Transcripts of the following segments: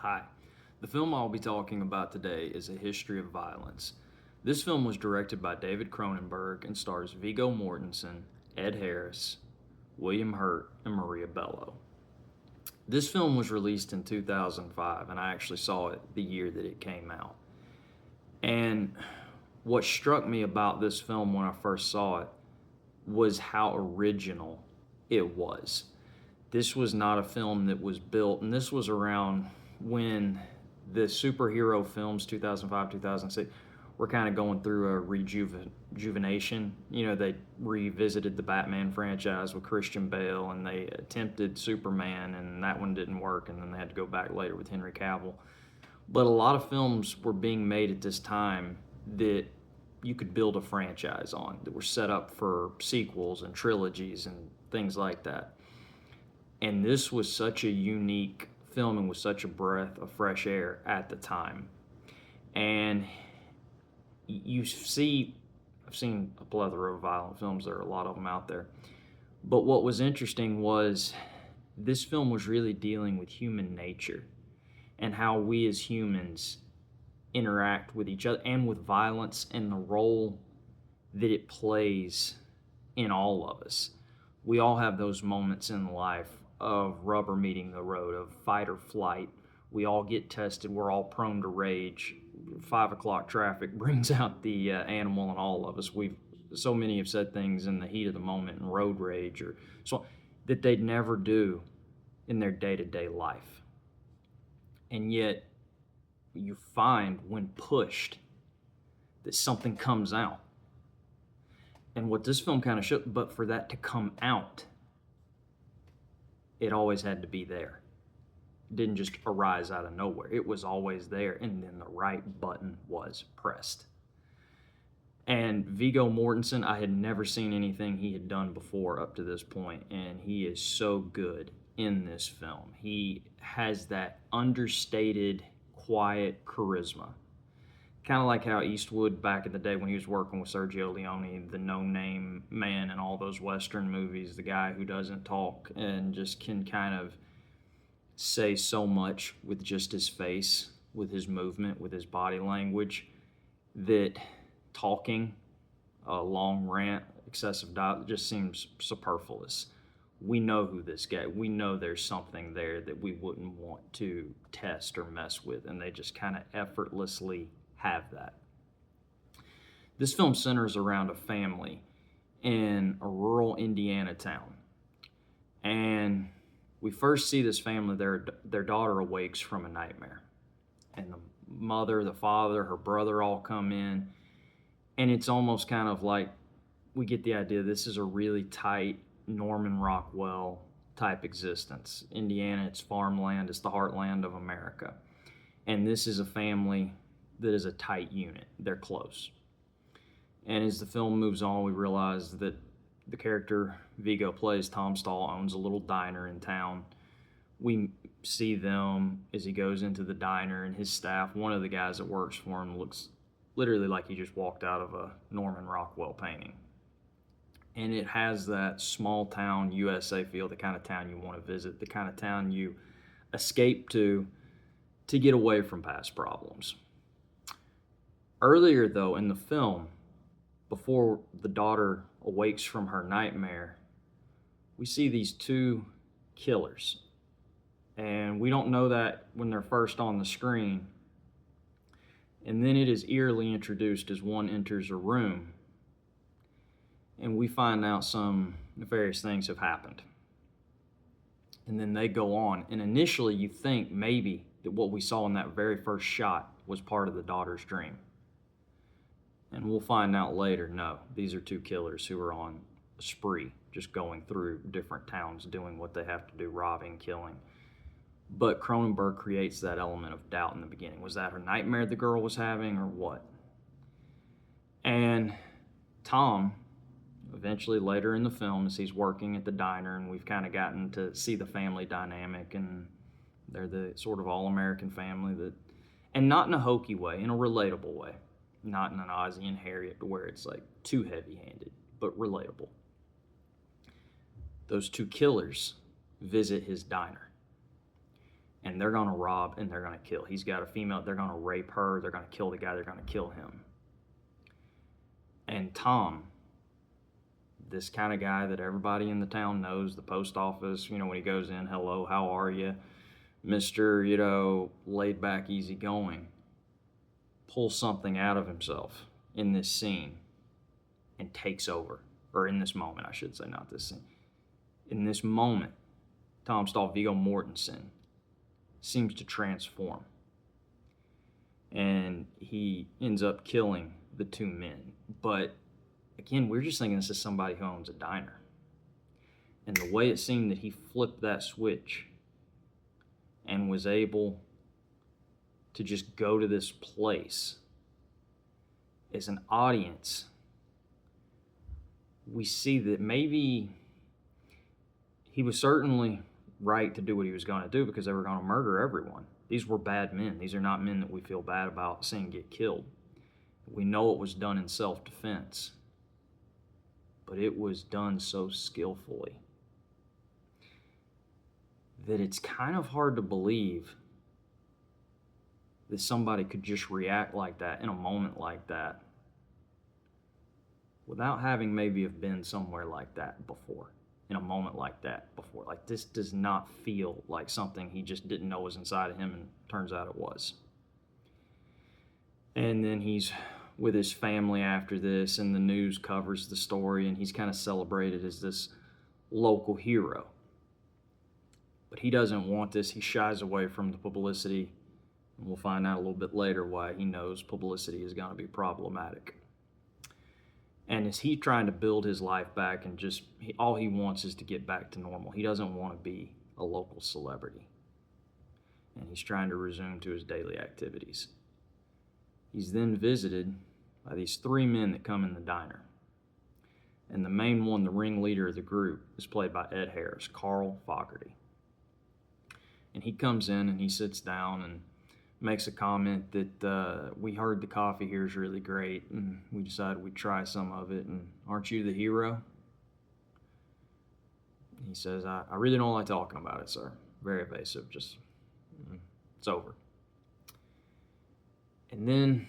Hi. The film I'll be talking about today is A History of Violence. This film was directed by David Cronenberg and stars Viggo Mortensen, Ed Harris, William Hurt, and Maria Bello. This film was released in 2005, and I actually saw it the year that it came out. And what struck me about this film when I first saw it was how original it was. This was not a film that was built, and this was around when the superhero films, 2005, 2006, were kind of going through a rejuvenation. They revisited the Batman franchise with Christian Bale, and they attempted Superman, and that one didn't work, and then they had to go back later with Henry Cavill. But a lot of films were being made at this time that you could build a franchise on, that were set up for sequels and trilogies and things like that. And this was such a unique film and was such a breath of fresh air at the time. And I've seen a plethora of violent films. There are a lot of them out there. But what was interesting was this film was really dealing with human nature and how we as humans interact with each other and with violence and the role that it plays in all of us. We all have those moments in life of rubber meeting the road, of fight or flight. We all get tested. We're all prone to rage. 5 o'clock traffic brings out the animal in all of us. So many have said things in the heat of the moment in road rage or so that they'd never do in their day-to-day life. And yet you find when pushed that something comes out. And what this film kind of showed, but for that to come out, it always had to be there. It didn't just arise out of nowhere. It was always there, and then the right button was pressed. And Viggo Mortensen, I had never seen anything he had done before up to this point, and he is so good in this film. He has that understated, quiet charisma. Kind of like how Eastwood, back in the day when he was working with Sergio Leone, the no-name man in all those Western movies, the guy who doesn't talk and just can kind of say so much with just his face, with his movement, with his body language, that talking, a long rant, excessive dialogue just seems superfluous. We know who this guy, we know there's something there that we wouldn't want to test or mess with, and they just kind of effortlessly have that. This film centers around a family in a rural Indiana town. And we first see this family, their daughter awakes from a nightmare. And the mother, the father, her brother all come in. And it's almost kind of like we get the idea this is a really tight Norman Rockwell type existence. Indiana, it's farmland, it's the heartland of America. And this is a family that is a tight unit. They're close. And as the film moves on, we realize that the character Viggo plays, Tom Stahl, owns a little diner in town. We see them as he goes into the diner, and his staff, one of the guys that works for him, looks literally like he just walked out of a Norman Rockwell painting. And it has that small town USA feel, the kind of town you want to visit, the kind of town you escape to get away from past problems. Earlier, though, in the film, before the daughter awakes from her nightmare, we see these two killers. And we don't know that when they're first on the screen. And then it is eerily introduced as one enters a room. And we find out some nefarious things have happened. And then they go on. And initially you think maybe that what we saw in that very first shot was part of the daughter's dream. And we'll find out later, no, these are two killers who are on a spree, just going through different towns, doing what they have to do, robbing, killing. But Cronenberg creates that element of doubt in the beginning. Was that her nightmare the girl was having, or what? And Tom, eventually later in the film, as he's working at the diner, and we've kind of gotten to see the family dynamic, and they're the sort of all-American family that, and not in a hokey way, in a relatable way. Not in an Ozzie and Harriet where it's like too heavy-handed, but relatable. Those two killers visit his diner. and they're going to rob and they're going to kill. He's got a female, they're going to rape her, they're going to kill the guy, they're going to kill him. And Tom, this kind of guy that everybody in the town knows, the post office, when he goes in, hello, how are you? Mr., laid back, easygoing, pulls something out of himself in this scene and takes over. Or in this moment, I should say, not this scene. In this moment, Tom Stahl, Viggo Mortensen, seems to transform. And he ends up killing the two men. But again, we're just thinking this is somebody who owns a diner. And the way it seemed that he flipped that switch and was able to just go to this place, as an audience, we see that maybe he was certainly right to do what he was going to do, because they were going to murder everyone. These were bad men. These are not men that we feel bad about seeing get killed. We know it was done in self-defense, but it was done so skillfully that it's kind of hard to believe that somebody could just react like that in a moment like that without having maybe have been somewhere like that before, in a moment like that before. Like, this does not feel like something he just didn't know was inside of him, and turns out it was. And then he's with his family after this, and the news covers the story, and he's kind of celebrated as this local hero. But he doesn't want this. He shies away from the publicity, and we'll find out a little bit later why he knows publicity is going to be problematic. And as he's trying to build his life back, and all he wants is to get back to normal. He doesn't want to be a local celebrity. And he's trying to resume to his daily activities. He's then visited by these three men that come in the diner. And the main one, the ringleader of the group, is played by Ed Harris, Carl Fogarty. And he comes in and he sits down and makes a comment that we heard the coffee here is really great, and we decided we'd try some of it, and aren't you the hero? He says, I really don't like talking about it, sir. Very evasive, just, it's over. And then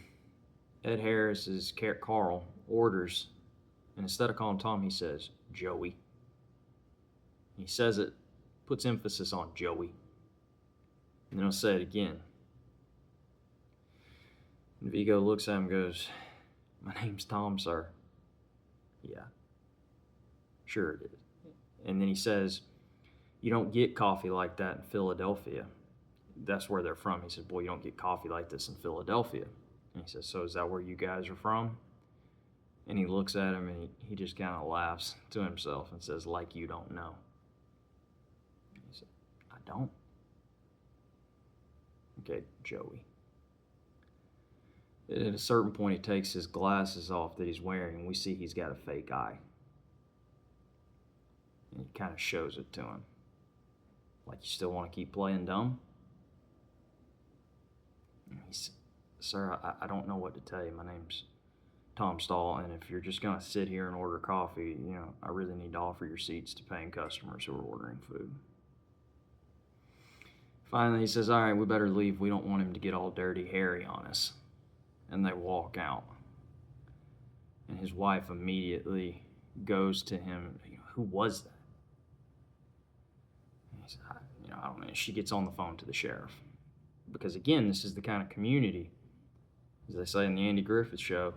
Ed Harris's Carl orders, and instead of calling Tom, he says, Joey. He says it, puts emphasis on Joey. And then I'll say it again. And Viggo looks at him and goes, my name's Tom, sir. Yeah, sure it is. And then he says, you don't get coffee like that in Philadelphia. That's where they're from. He said, boy, you don't get coffee like this in Philadelphia. And he says, so is that where you guys are from? And he looks at him and he just kind of laughs to himself and says, like you don't know. And he said, I don't. Okay, Joey. At a certain point, he takes his glasses off that he's wearing, and we see he's got a fake eye. And he kind of shows it to him. Like, you still want to keep playing dumb? And he said, sir, I don't know what to tell you. My name's Tom Stahl, and if you're just going to sit here and order coffee, I really need to offer your seats to paying customers who are ordering food. Finally, he says, all right, we better leave. We don't want him to get all dirty, hairy on us. And they walk out. And his wife immediately goes to him, who was that? And he said, I don't know. She gets on the phone to the sheriff. Because again, this is the kind of community, as they say in the Andy Griffith Show,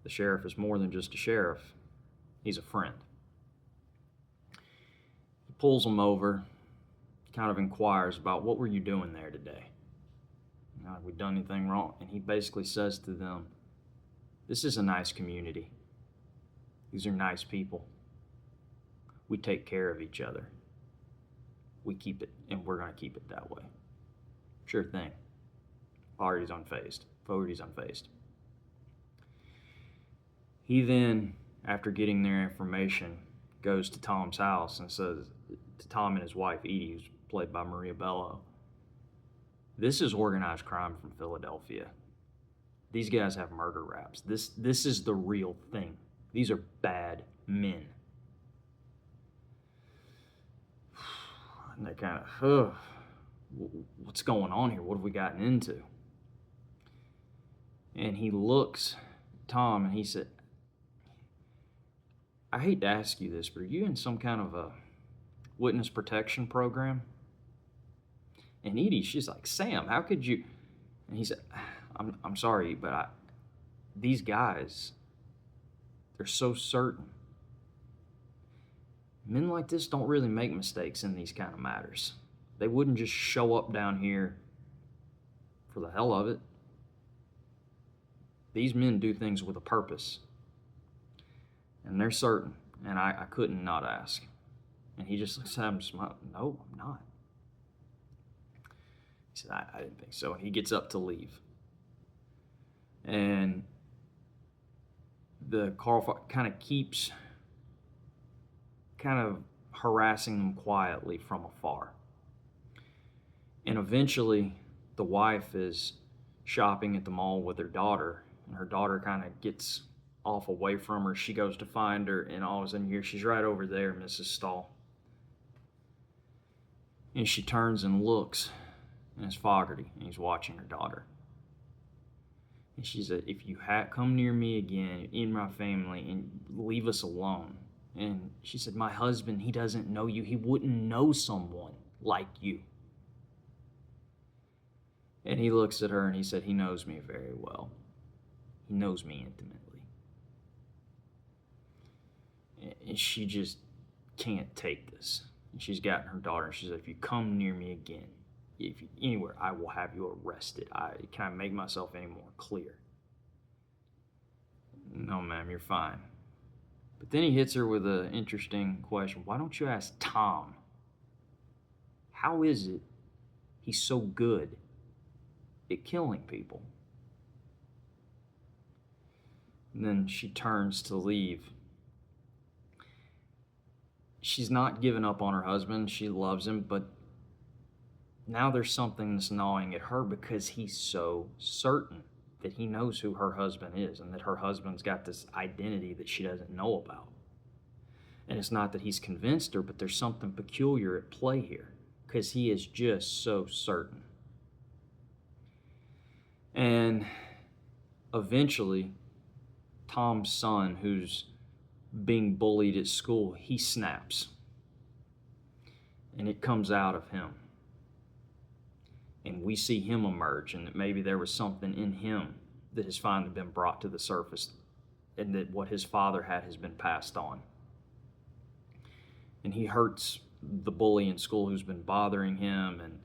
the sheriff is more than just a sheriff. He's a friend. He pulls them over, kind of inquires about, what were you doing there today? Have we done anything wrong? And he basically says to them, this is a nice community. These are nice people. We take care of each other. We keep it, and we're going to keep it that way. Sure thing. Fogarty's unfazed. He then, after getting their information, goes to Tom's house and says to Tom and his wife, Edie, who's played by Maria Bello, this is organized crime from Philadelphia. These guys have murder raps. This is the real thing. These are bad men. And they kind of, What's going on here? What have we gotten into? And he looks at Tom and he said, I hate to ask you this, but are you in some kind of a witness protection program? And Edie, she's like, Sam, how could you? And he said, I'm sorry, but these guys, they're so certain. Men like this don't really make mistakes in these kind of matters. They wouldn't just show up down here for the hell of it. These men do things with a purpose. And they're certain. And I couldn't not ask. And he just looks at him and smiles. No, I'm not. He said, I didn't think so. And he gets up to leave. And the Carl kind of keeps harassing them quietly from afar. And eventually, the wife is shopping at the mall with her daughter, and her daughter kind of gets off away from her. She goes to find her, and all of a sudden, here she's right over there, Mrs. Stahl. And she turns and looks, and it's Fogarty, and he's watching her daughter. And she said, if you come near me again, in my family, and leave us alone. And she said, my husband, he doesn't know you. He wouldn't know someone like you. And he looks at her and he said, he knows me very well. He knows me intimately. And she just can't take this. And she's gotten her daughter, and she said, if you come near me again, anywhere, I will have you arrested. Can I make myself any more clear? No, ma'am, you're fine. But then he hits her with an interesting question. Why don't you ask Tom? How is it he's so good at killing people? And then she turns to leave. She's not given up on her husband. She loves him, but now there's something that's gnawing at her because he's so certain that he knows who her husband is and that her husband's got this identity that she doesn't know about. And it's not that he's convinced her, but there's something peculiar at play here because he is just so certain. And eventually, Tom's son, who's being bullied at school, he snaps. And it comes out of him. And we see him emerge, and that maybe there was something in him that has finally been brought to the surface, and that what his father had has been passed on. And he hurts the bully in school who's been bothering him, and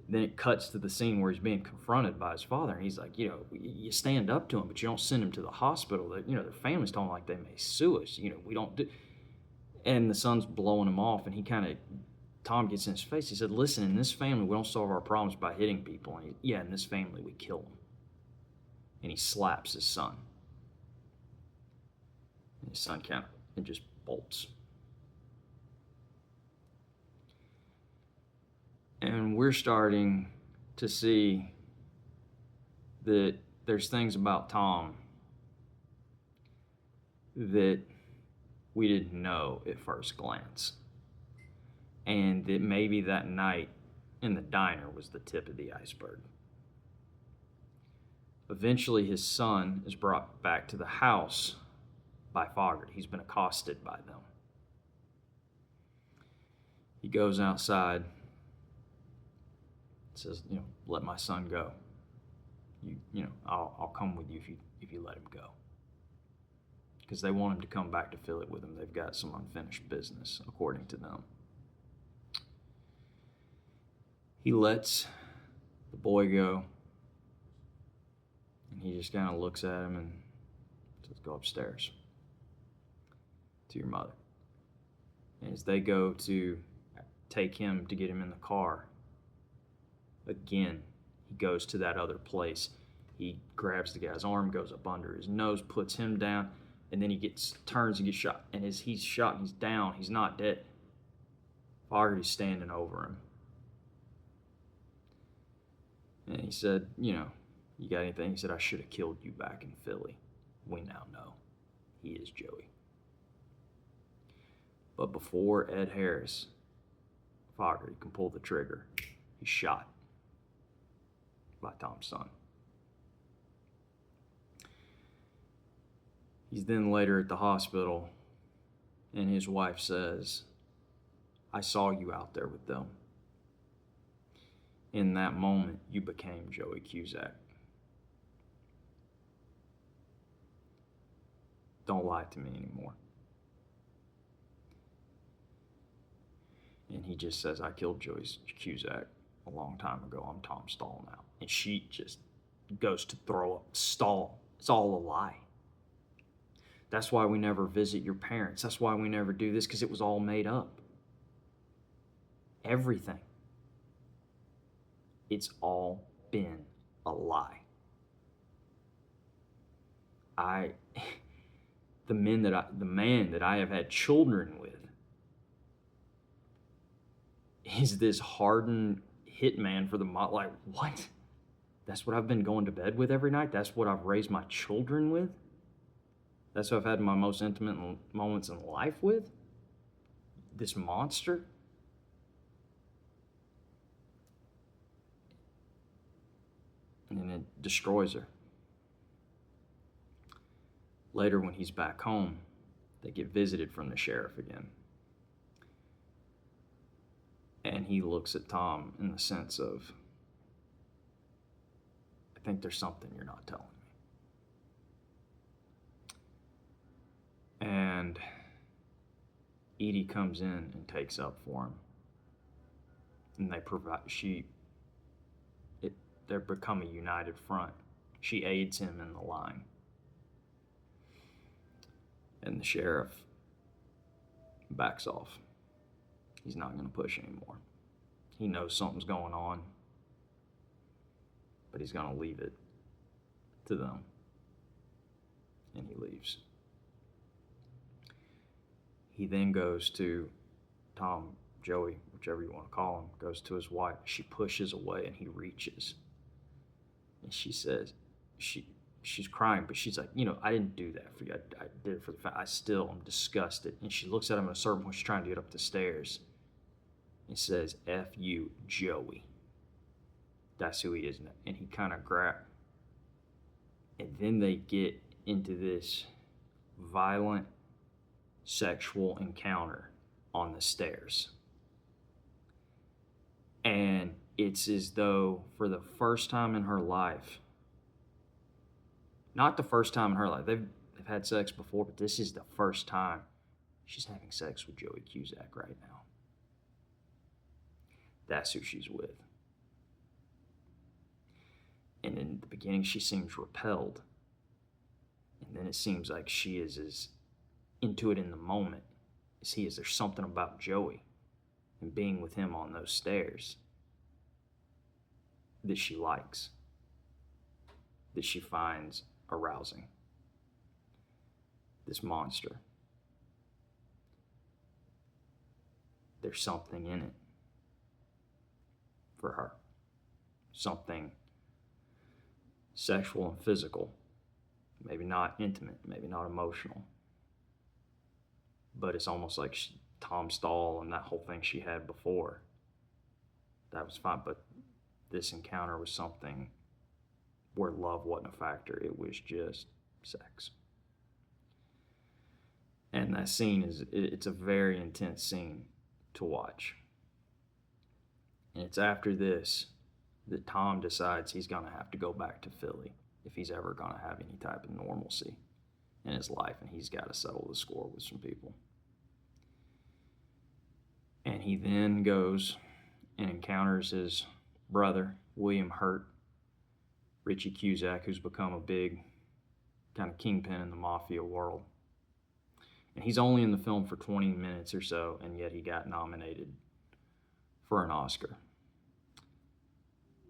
then it cuts to the scene where he's being confronted by his father, and he's like, you stand up to him, but you don't send him to the hospital. Their family's talking like they may sue us. We don't do. And the son's blowing him off, and Tom gets in his face. He said, listen, in this family, we don't solve our problems by hitting people. And in this family, we kill them. And he slaps his son. And his son and just bolts. And we're starting to see that there's things about Tom that we didn't know at first glance. And that maybe that night in the diner was the tip of the iceberg. Eventually, his son is brought back to the house by Fogarty. He's been accosted by them. He goes outside, says, let my son go. I'll come with you if you let him go. Because they want him to come back to Philly with them. They've got some unfinished business, according to them. He lets the boy go, and he just kind of looks at him and says, go upstairs to your mother. And as they go to take him to get him in the car, again, he goes to that other place. He grabs the guy's arm, goes up under his nose, puts him down, and then he turns and gets shot. And as he's shot and he's down, he's not dead. Fogarty's standing over him. And he said, you got anything? He said, I should have killed you back in Philly. We now know he is Joey. But before Ed Harris, Fogarty, can pull the trigger, He's shot by Tom's son. He's then later at the hospital, and his wife says, I saw you out there with them. In that moment, you became Joey Cusack. Don't lie to me anymore. And he just says, I killed Joey Cusack a long time ago. I'm Tom Stahl now. And she just goes to throw up. Stahl. It's all a lie. That's why we never visit your parents. That's why we never do this, because it was all made up. Everything. It's all been a lie. The man that I have had children with is this hardened hitman for the mob. Like, what? That's what I've been going to bed with every night? That's what I've raised my children with? That's what I've had my most intimate moments in life with? This monster? And it destroys her. Later, when he's back home, they get visited from the sheriff again. And he looks at Tom in the sense of, I think there's something you're not telling me. And Edie comes in and takes up for him. And they become a united front. She aids him in the line. And the sheriff backs off. He's not going to push anymore. He knows something's going on, but he's going to leave it to them. And he leaves. He then goes to Joey, whichever you want to call him, goes to his wife. She pushes away and he reaches. And she says, she's crying, but she's like, I didn't do that for you. I did it for the fact I still am disgusted. And she looks at him in a certain point. She's trying to get up the stairs. And says, F you, Joey. That's who he is now. And he kind of grabbed. And then they get into this violent sexual encounter on the stairs. And it's as though for the first time in her life, not the first time in her life, they've had sex before, but this is the first time she's having sex with Joey Cusack right now. That's who she's with. And in the beginning, she seems repelled. And then it seems like she is as into it in the moment as he is. There's something about Joey and being with him on those stairs that she likes, that she finds arousing. This monster. There's something in it for her. Something sexual and physical. Maybe not intimate, maybe not emotional. But it's almost like Tom Stahl and that whole thing she had before. That was fine, but this encounter was something where love wasn't a factor. It was just sex. And that scene it's a very intense scene to watch. And it's after this that Tom decides he's going to have to go back to Philly if he's ever going to have any type of normalcy in his life, and he's got to settle the score with some people. And he then goes and encounters his brother, William Hurt, Richie Cusack, who's become a big kind of kingpin in the mafia world. And he's only in the film for 20 minutes or so, and yet he got nominated for an Oscar.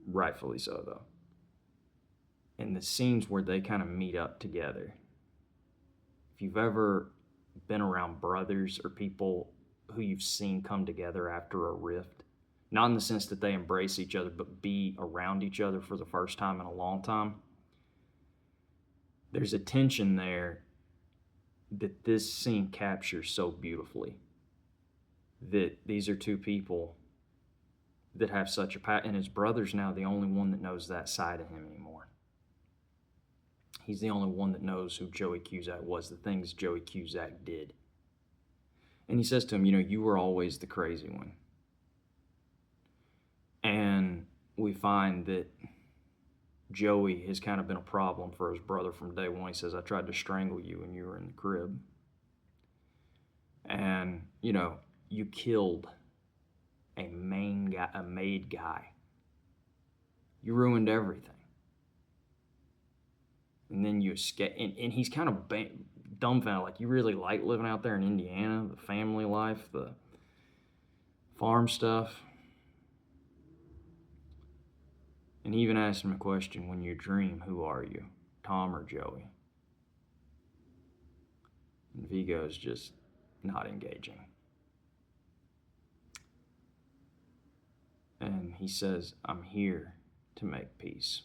Rightfully so, though. And the scenes where they kind of meet up together. If you've ever been around brothers or people who you've seen come together after a rift, not in the sense that they embrace each other, but be around each other for the first time in a long time, there's a tension there that this scene captures so beautifully. That these are two people that have such a past, and his brother's now the only one that knows that side of him anymore. He's the only one that knows who Joey Cusack was, the things Joey Cusack did. And he says to him, you were always the crazy one. And we find that Joey has kind of been a problem for his brother from day one. He says, I tried to strangle you when you were in the crib. And, you killed a made guy. You ruined everything. And then you escape. And he's kind of dumbfounded. Like, you really like living out there in Indiana, the family life, the farm stuff. And he even asked him a question, when you dream, who are you, Tom or Joey? And Viggo's just not engaging. And he says, I'm here to make peace.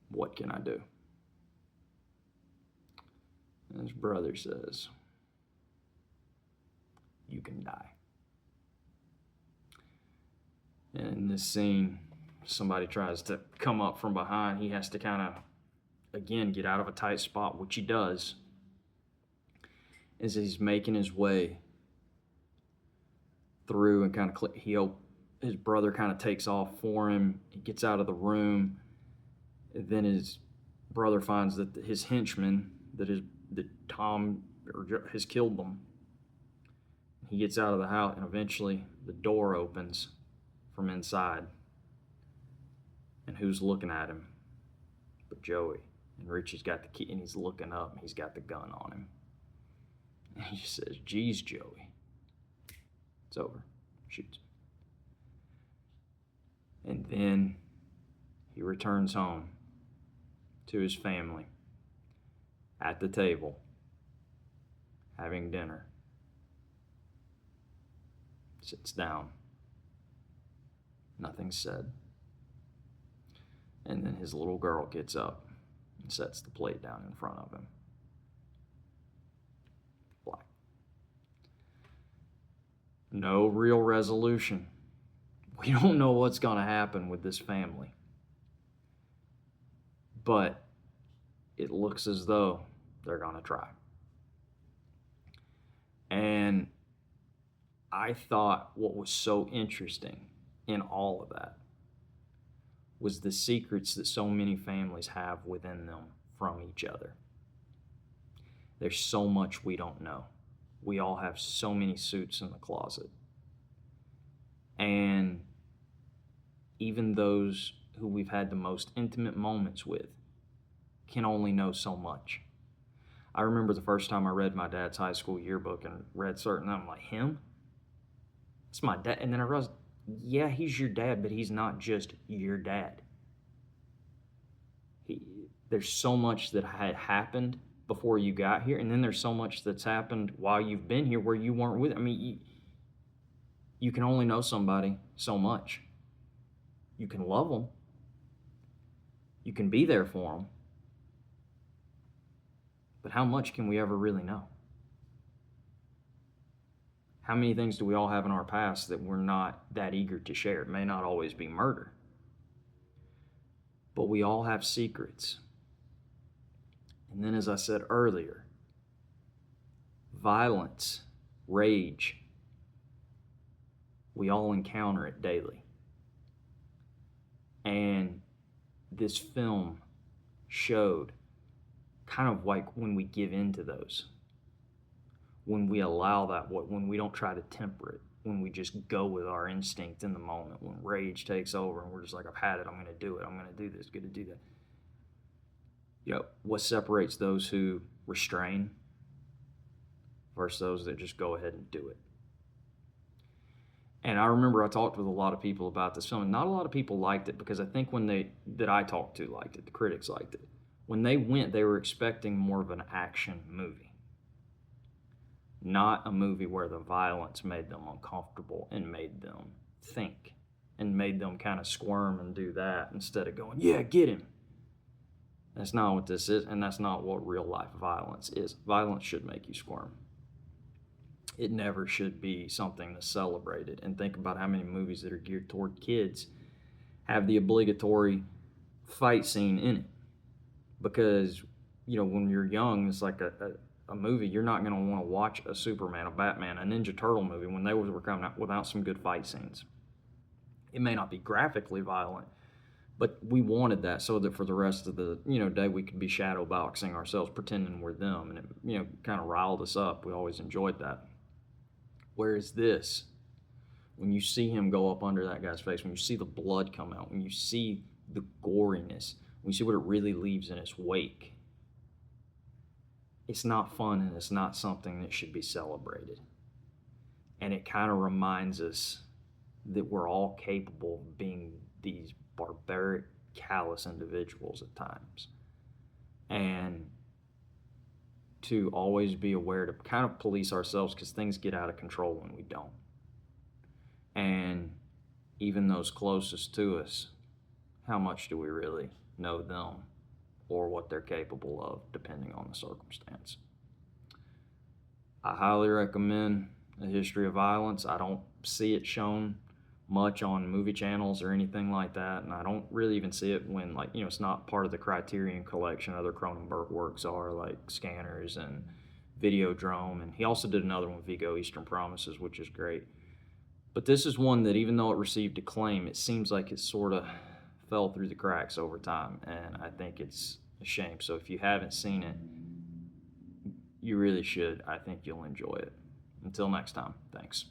What can I do? And his brother says, you can die. And in this scene, somebody tries to come up from behind. He has to kind of, again, get out of a tight spot, which he does, as he's making his way through and kind of, his brother kind of takes off for him. He gets out of the room. And then his brother finds that his henchman, that Tom has killed them. He gets out of the house, and eventually the door opens from inside. And who's looking at him but Joey? And Richie's got the key, and he's looking up, and he's got the gun on him. And he just says, geez, Joey. It's over. Shoots him. And then he returns home to his family at the table, having dinner. Sits down. Nothing's said. And then his little girl gets up and sets the plate down in front of him. Black. No real resolution. We don't know what's going to happen with this family. But it looks as though they're going to try. And I thought what was so interesting in all of that was the secrets that so many families have within them from each other. There's so much we don't know. We all have so many suits in the closet. And even those who we've had the most intimate moments with can only know so much. I remember the first time I read my dad's high school yearbook and read certain, I'm like, him? It's my dad. And then I realized, yeah, he's your dad, but he's not just your dad. There's so much that had happened before you got here, and then there's so much that's happened while you've been here where you weren't with. I mean, you can only know somebody so much. You can love them. You can be there for them. But how much can we ever really know? How many things do we all have in our past that we're not that eager to share? It may not always be murder. But we all have secrets. And then, as I said earlier, violence, rage, we all encounter it daily. And this film showed kind of like when we give in to those, when we allow that, when we don't try to temper it, when we just go with our instinct in the moment, when rage takes over and we're just like, I've had it, I'm going to do it, I'm going to do this, going to do that. What separates those who restrain versus those that just go ahead and do it? And I remember I talked with a lot of people about this film, and not a lot of people liked it because I think that I talked to liked it, the critics liked it. When they went, they were expecting more of an action movie. Not a movie where the violence made them uncomfortable and made them think and made them kind of squirm and do that instead of going, yeah, get him. That's not what this is, and that's not what real life violence is. Violence should make you squirm. It never should be something that's celebrated. And think about how many movies that are geared toward kids have the obligatory fight scene in it. Because, when you're young, it's like a movie, you're not going to want to watch a Superman, a Batman, a Ninja Turtle movie when they were coming out without some good fight scenes. It may not be graphically violent, but we wanted that so that for the rest of the day we could be shadow boxing ourselves, pretending we're them, and it kind of riled us up. We always enjoyed that. Whereas this, when you see him go up under that guy's face, when you see the blood come out, when you see the goriness, when you see what it really leaves in its wake, it's not fun and it's not something that should be celebrated. And it kind of reminds us that we're all capable of being these barbaric, callous individuals at times. And to always be aware to kind of police ourselves, because things get out of control when we don't. And even those closest to us, how much do we really know them or what they're capable of, depending on the circumstance? I highly recommend A History of Violence. I don't see it shown much on movie channels or anything like that, and I don't really even see it when, it's not part of the Criterion collection. Other Cronenberg works are, like Scanners and Videodrome, and he also did another one, Viggo, Eastern Promises, which is great. But this is one that, even though it received acclaim, it seems like it sort of fell through the cracks over time, and I think it's a shame. So if you haven't seen it, you really should. I think you'll enjoy it. Until next time, thanks.